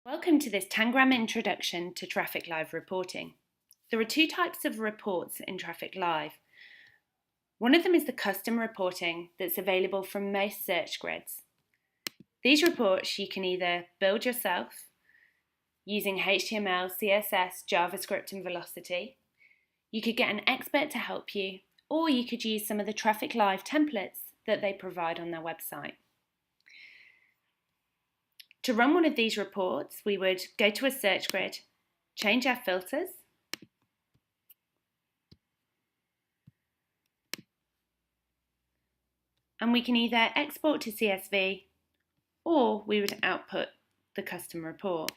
Welcome to this Tangram introduction to TrafficLIVE reporting. There are two types of reports in TrafficLIVE. One of them is the custom reporting that's available from most search grids. These reports you can either build yourself using HTML, CSS, JavaScript and Velocity. You could get an expert to help you, or you could use some of the TrafficLIVE templates that they provide on their website. To run one of these reports, we would go to a search grid, change our filters, and we can either export to CSV or we would output the custom report.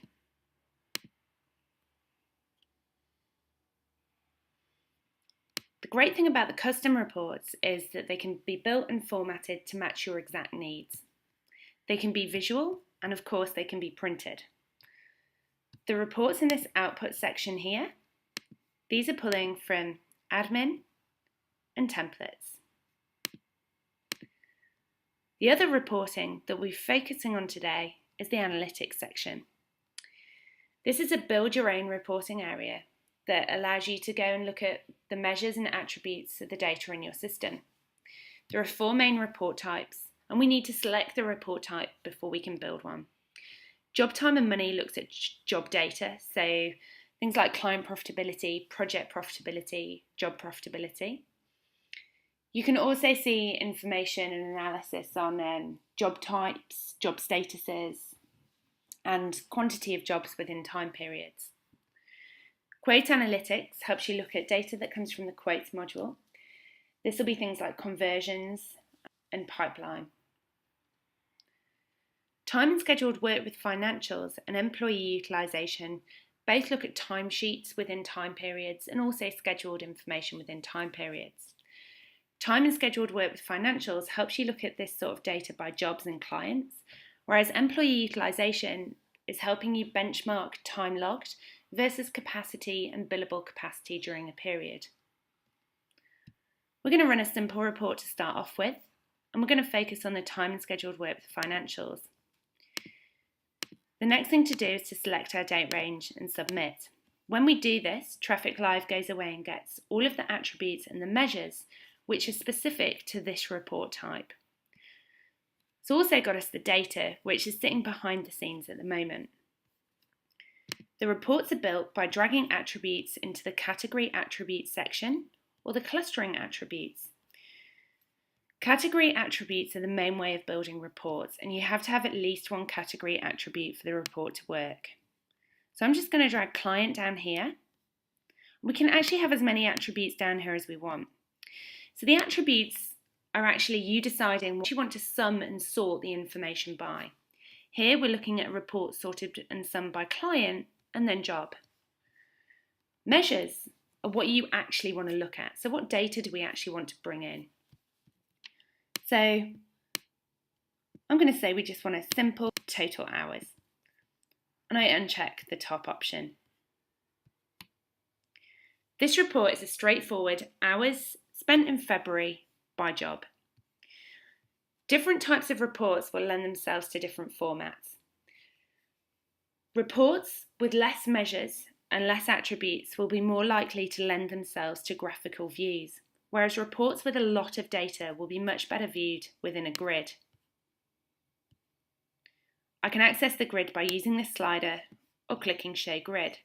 The great thing about the custom reports is that they can be built and formatted to match your exact needs. They can be visual, and of course they can be printed. The reports in this output section here, these are pulling from admin and templates. The other reporting that we're focusing on today is the analytics section. This is a build your own reporting area that allows you to go and look at the measures and attributes of the data in your system. There are four main report types, and we need to select the report type before we can build one. Job time and money looks at job data, so things like client profitability, project profitability, job profitability. You can also see information and analysis on job types, job statuses, and quantity of jobs within time periods. Quote analytics helps you look at data that comes from the quotes module. This will be things like conversions and pipeline. Time and scheduled work with financials and employee utilisation both look at timesheets within time periods and also scheduled information within time periods. Time and scheduled work with financials helps you look at this sort of data by jobs and clients, whereas employee utilisation is helping you benchmark time logged versus capacity and billable capacity during a period. We're going to run a simple report to start off with, and we're going to focus on the time and scheduled work with financials. The next thing to do is to select our date range and submit. When we do this, TrafficLIVE goes away and gets all of the attributes and the measures which are specific to this report type. It's also got us the data which is sitting behind the scenes at the moment. The reports are built by dragging attributes into the category attributes section or the clustering attributes. Category attributes are the main way of building reports, and you have to have at least one category attribute for the report to work. So I'm just going to drag client down here. We can actually have as many attributes down here as we want. So the attributes are actually you deciding what you want to sum and sort the information by. Here we're looking at a report sorted and summed by client and then job. Measures are what you actually want to look at. So what data do we actually want to bring in? So I'm going to say we just want a simple total hours, and I uncheck the top option. This report is a straightforward hours spent in February by job. Different types of reports will lend themselves to different formats. Reports with less measures and less attributes will be more likely to lend themselves to graphical views, whereas reports with a lot of data will be much better viewed within a grid. I can access the grid by using this slider or clicking Show Grid.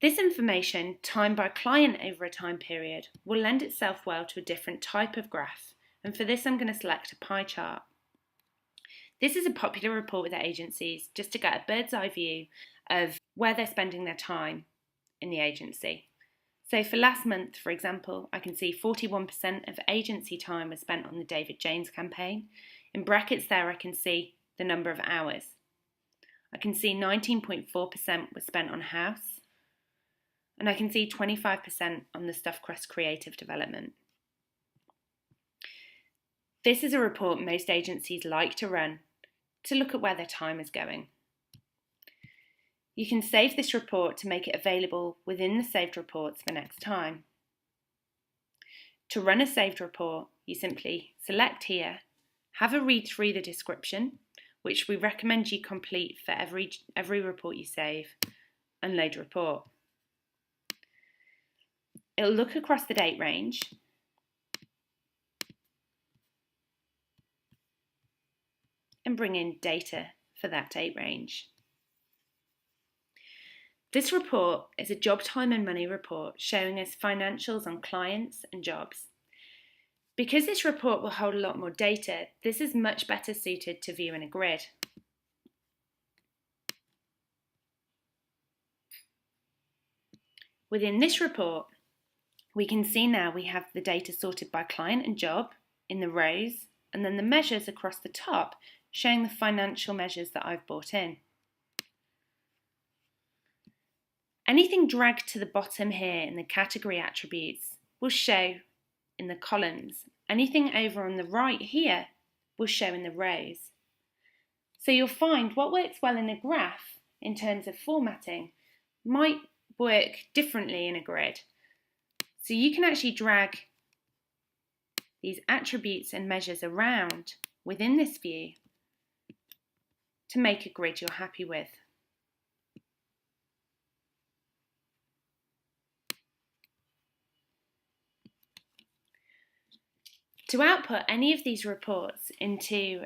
This information, time by client over a time period, will lend itself well to a different type of graph, and for this I'm going to select a pie chart. This is a popular report with agencies just to get a bird's eye view of where they're spending their time in the agency. So for last month, for example, I can see 41% of agency time was spent on the David James campaign. In brackets there I can see the number of hours. I can see 19.4% was spent on house, and I can see 25% on the Stuffed Crust creative development. This is a report most agencies like to run to look at where their time is going. You can save this report to make it available within the saved reports for next time. To run a saved report, you simply select here, have a read through the description, which we recommend you complete for every report you save, and load report. It'll look across the date range and bring in data for that date range. This report is a job time and money report showing us financials on clients and jobs. Because this report will hold a lot more data, this is much better suited to view in a grid. Within this report, we can see now we have the data sorted by client and job in the rows, and then the measures across the top showing the financial measures that I've brought in. Anything dragged to the bottom here in the category attributes will show in the columns. Anything over on the right here will show in the rows. So you'll find what works well in a graph in terms of formatting might work differently in a grid. So you can actually drag these attributes and measures around within this view to make a grid you're happy with. To output any of these reports into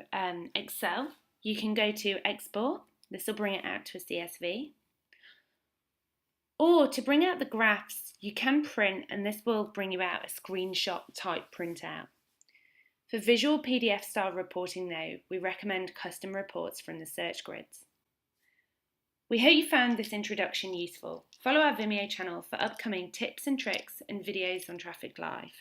Excel, you can go to Export. This will bring it out to a CSV. Or to bring out the graphs, you can print, and this will bring you out a screenshot type printout. For visual PDF style reporting though, we recommend custom reports from the search grids. We hope you found this introduction useful. Follow our Vimeo channel for upcoming tips and tricks and videos on TrafficLIVE.